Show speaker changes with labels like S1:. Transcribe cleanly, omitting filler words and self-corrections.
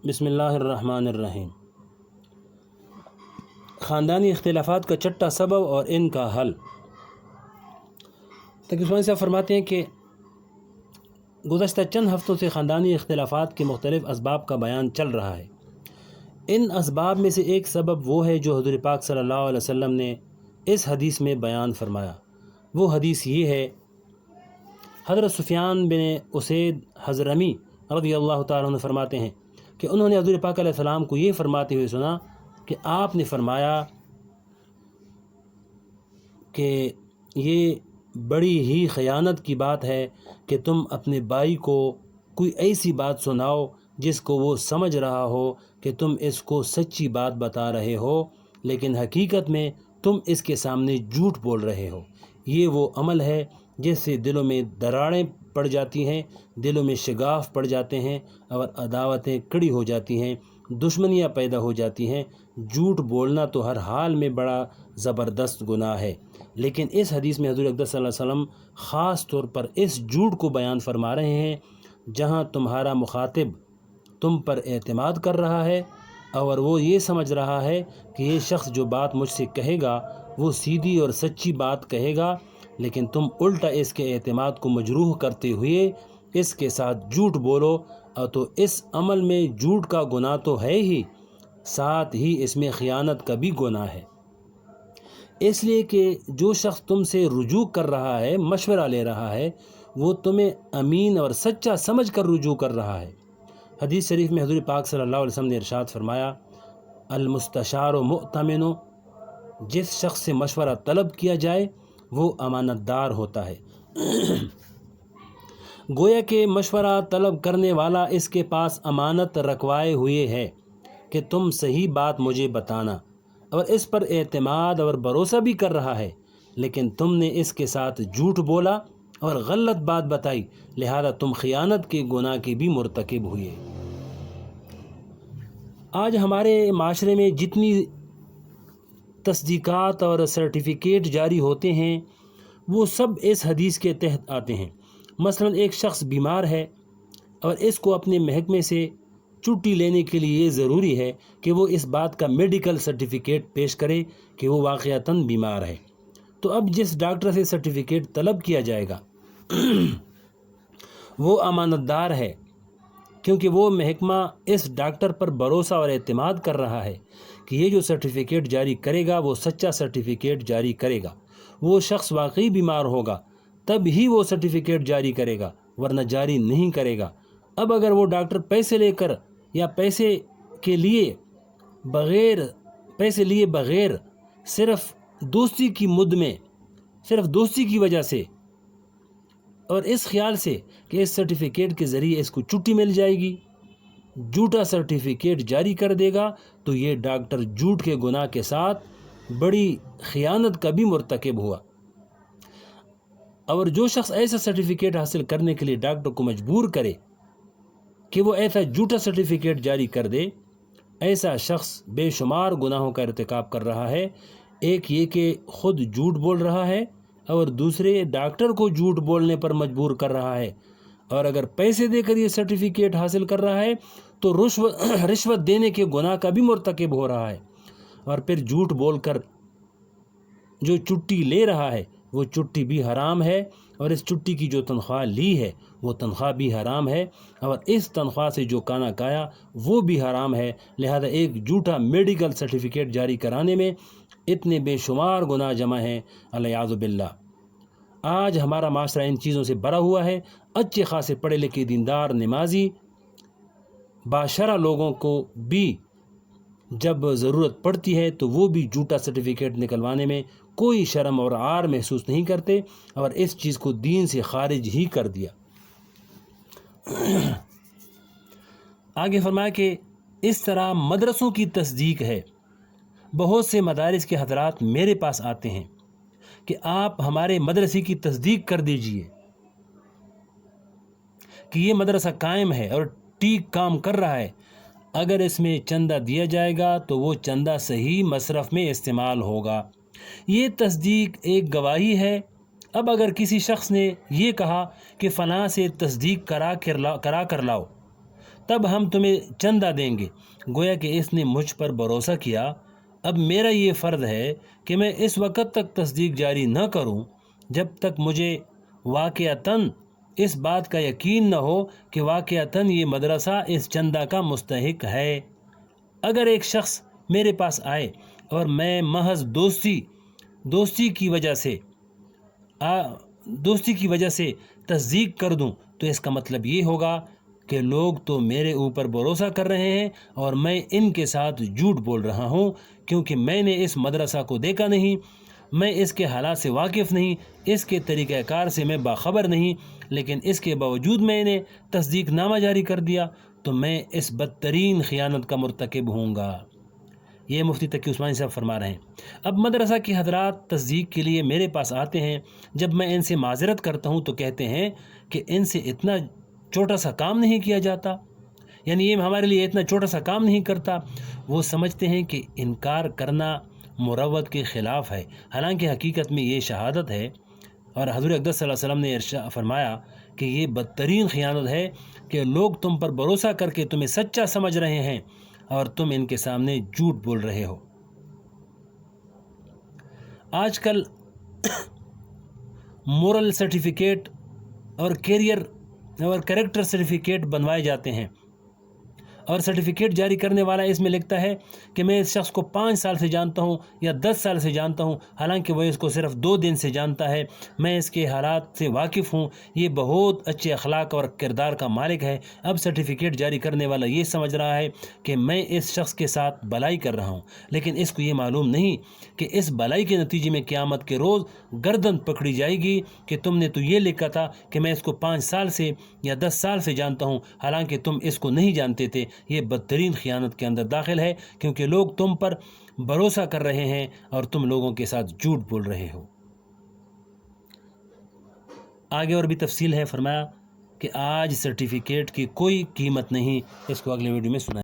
S1: بسم اللہ الرحمن الرحیم۔ خاندانی اختلافات کا چھٹا سبب اور ان کا حل۔ تقی عثمانی صاحب فرماتے ہیں کہ گزشتہ چند ہفتوں سے خاندانی اختلافات کے مختلف اسباب کا بیان چل رہا ہے۔ ان اسباب میں سے ایک سبب وہ ہے جو حضور پاک صلی اللہ علیہ وسلم نے اس حدیث میں بیان فرمایا۔ وہ حدیث یہ ہے، حضرت سفیان بن اسید حضرمی رضی اللہ تعالیٰ عنہ فرماتے ہیں کہ انہوں نے حضور پاک علیہ السلام کو یہ فرماتے ہوئے سنا کہ آپ نے فرمایا کہ یہ بڑی ہی خیانت کی بات ہے کہ تم اپنے بھائی کو کوئی ایسی بات سناؤ جس کو وہ سمجھ رہا ہو کہ تم اس کو سچی بات بتا رہے ہو، لیکن حقیقت میں تم اس کے سامنے جھوٹ بول رہے ہو۔ یہ وہ عمل ہے جس سے دلوں میں دراڑیں پڑ جاتی ہیں، دلوں میں شگاف پڑ جاتے ہیں اور عداوتیں کڑی ہو جاتی ہیں، دشمنیاں پیدا ہو جاتی ہیں۔ جھوٹ بولنا تو ہر حال میں بڑا زبردست گناہ ہے، لیکن اس حدیث میں حضور اقدس صلی اللہ علیہ وسلم خاص طور پر اس جھوٹ کو بیان فرما رہے ہیں جہاں تمہارا مخاطب تم پر اعتماد کر رہا ہے اور وہ یہ سمجھ رہا ہے کہ یہ شخص جو بات مجھ سے کہے گا وہ سیدھی اور سچی بات کہے گا، لیکن تم الٹا اس کے اعتماد کو مجروح کرتے ہوئے اس کے ساتھ جھوٹ بولو، اور تو اس عمل میں جھوٹ کا گناہ تو ہے ہی، ساتھ ہی اس میں خیانت کا بھی گناہ ہے۔ اس لیے کہ جو شخص تم سے رجوع کر رہا ہے، مشورہ لے رہا ہے، وہ تمہیں امین اور سچا سمجھ کر رجوع کر رہا ہے۔ حدیث شریف میں حضور پاک صلی اللہ علیہ وسلم نے ارشاد فرمایا، المستشار مؤتمن، جس شخص سے مشورہ طلب کیا جائے وہ امانت دار ہوتا ہے۔ گویا کہ مشورہ طلب کرنے والا اس کے پاس امانت رکھوائے ہوئے ہے کہ تم صحیح بات مجھے بتانا، اور اس پر اعتماد اور بھروسہ بھی کر رہا ہے، لیکن تم نے اس کے ساتھ جھوٹ بولا اور غلط بات بتائی، لہذا تم خیانت کے گناہ کے بھی مرتکب ہوئے۔ آج ہمارے معاشرے میں جتنی تصدیقات اور سرٹیفکیٹ جاری ہوتے ہیں وہ سب اس حدیث کے تحت آتے ہیں۔ مثلا ایک شخص بیمار ہے اور اس کو اپنے محکمے سے چھٹی لینے کے لیے یہ ضروری ہے کہ وہ اس بات کا میڈیکل سرٹیفکیٹ پیش کرے کہ وہ واقعتاً بیمار ہے۔ تو اب جس ڈاکٹر سے سرٹیفکیٹ طلب کیا جائے گا وہ امانت دار ہے، کیونکہ وہ محکمہ اس ڈاکٹر پر بھروسہ اور اعتماد کر رہا ہے کہ یہ جو سرٹیفکیٹ جاری کرے گا وہ سچا سرٹیفکیٹ جاری کرے گا۔ وہ شخص واقعی بیمار ہوگا تب ہی وہ سرٹیفکیٹ جاری کرے گا، ورنہ جاری نہیں کرے گا۔ اب اگر وہ ڈاکٹر پیسے لے کر یا پیسے لیے بغیر صرف دوستی کی مد میں، صرف دوستی کی وجہ سے اور اس خیال سے کہ اس سرٹیفکیٹ کے ذریعے اس کو چھٹی مل جائے گی، جھوٹا سرٹیفکیٹ جاری کر دے گا، تو یہ ڈاکٹر جھوٹ کے گناہ کے ساتھ بڑی خیانت کا بھی مرتکب ہوا۔ اور جو شخص ایسا سرٹیفکیٹ حاصل کرنے کے لیے ڈاکٹر کو مجبور کرے کہ وہ ایسا جھوٹا سرٹیفکیٹ جاری کر دے، ایسا شخص بے شمار گناہوں کا ارتکاب کر رہا ہے۔ ایک یہ کہ خود جھوٹ بول رہا ہے اور دوسرے ڈاکٹر کو جھوٹ بولنے پر مجبور کر رہا ہے، اور اگر پیسے دے کر یہ سرٹیفکیٹ حاصل کر رہا ہے تو رشوت دینے کے گناہ کا بھی مرتکب ہو رہا ہے، اور پھر جھوٹ بول کر جو چھٹی لے رہا ہے وہ چھٹی بھی حرام ہے، اور اس چھٹی کی جو تنخواہ لی ہے وہ تنخواہ بھی حرام ہے، اور اس تنخواہ سے جو کھانا کھایا وہ بھی حرام ہے۔ لہذا ایک جھوٹا میڈیکل سرٹیفکیٹ جاری کرانے میں اتنے بے شمار گناہ جمع ہیں، والعیاذ باللہ۔ آج ہمارا معاشرہ ان چیزوں سے بھرا ہوا ہے۔ اچھے خاصے پڑھے لکھے دیندار نمازی باشرہ لوگوں کو بھی جب ضرورت پڑتی ہے تو وہ بھی جھوٹا سرٹیفکیٹ نکلوانے میں کوئی شرم اور عار محسوس نہیں کرتے، اور اس چیز کو دین سے خارج ہی کر دیا۔ آگے فرمایا کہ اس طرح مدرسوں کی تصدیق ہے۔ بہت سے مدارس کے حضرات میرے پاس آتے ہیں کہ آپ ہمارے مدرسے کی تصدیق کر دیجئے کہ یہ مدرسہ قائم ہے اور ٹھیک کام کر رہا ہے، اگر اس میں چندہ دیا جائے گا تو وہ چندہ صحیح مصرف میں استعمال ہوگا۔ یہ تصدیق ایک گواہی ہے۔ اب اگر کسی شخص نے یہ کہا کہ فلاں سے تصدیق کرا کر لاؤ، تب ہم تمہیں چندہ دیں گے۔ گویا کہ اس نے مجھ پر بھروسہ کیا۔ اب میرا یہ فرض ہے کہ میں اس وقت تک تصدیق جاری نہ کروں جب تک مجھے واقعتاً اس بات کا یقین نہ ہو کہ واقعتاً یہ مدرسہ اس چندہ کا مستحق ہے۔ اگر ایک شخص میرے پاس آئے اور میں محض دوستی کی وجہ سے تصدیق کر دوں تو اس کا مطلب یہ ہوگا کہ لوگ تو میرے اوپر بھروسہ کر رہے ہیں اور میں ان کے ساتھ جھوٹ بول رہا ہوں، کیونکہ میں نے اس مدرسہ کو دیکھا نہیں، میں اس کے حالات سے واقف نہیں، اس کے طریقہ کار سے میں باخبر نہیں، لیکن اس کے باوجود میں نے تصدیق نامہ جاری کر دیا تو میں اس بدترین خیانت کا مرتکب ہوں گا۔ یہ مفتی تقی عثمانی صاحب فرما رہے ہیں۔ اب مدرسہ کے حضرات تصدیق کے لیے میرے پاس آتے ہیں، جب میں ان سے معذرت کرتا ہوں تو کہتے ہیں کہ ان سے اتنا چھوٹا سا کام نہیں کیا جاتا، یعنی یہ ہمارے لیے اتنا چھوٹا سا کام نہیں کرتا۔ وہ سمجھتے ہیں کہ انکار کرنا مروت کے خلاف ہے، حالانکہ حقیقت میں یہ شہادت ہے، اور حضور اقدس صلی اللہ علیہ وسلم نے ارشاد فرمایا کہ یہ بدترین خیانت ہے کہ لوگ تم پر بھروسہ کر کے تمہیں سچا سمجھ رہے ہیں اور تم ان کے سامنے جھوٹ بول رہے ہو۔ آج کل مورل سرٹیفکیٹ اور کریکٹر سرٹیفکیٹ بنوائے جاتے ہیں، اور سرٹیفکیٹ جاری کرنے والا اس میں لکھتا ہے کہ میں اس شخص کو 5 سال سے جانتا ہوں یا 10 سال سے جانتا ہوں، حالانکہ وہ اس کو صرف 2 دن سے جانتا ہے، میں اس کے حالات سے واقف ہوں، یہ بہت اچھے اخلاق اور کردار کا مالک ہے۔ اب سرٹیفکیٹ جاری کرنے والا یہ سمجھ رہا ہے کہ میں اس شخص کے ساتھ بھلائی کر رہا ہوں، لیکن اس کو یہ معلوم نہیں کہ اس بھلائی کے نتیجے میں قیامت کے روز گردن پکڑی جائے گی کہ تم نے تو یہ لکھا تھا کہ میں اس کو 5 سال سے یا 10 سال سے جانتا ہوں، حالانکہ تم اس کو نہیں جانتے تھے۔ یہ بدترین خیانت کے اندر داخل ہے، کیونکہ لوگ تم پر بھروسہ کر رہے ہیں اور تم لوگوں کے ساتھ جھوٹ بول رہے ہو۔ آگے اور بھی تفصیل ہے، فرمایا کہ آج سرٹیفکیٹ کی کوئی قیمت نہیں۔ اس کو اگلے ویڈیو میں سنائیں۔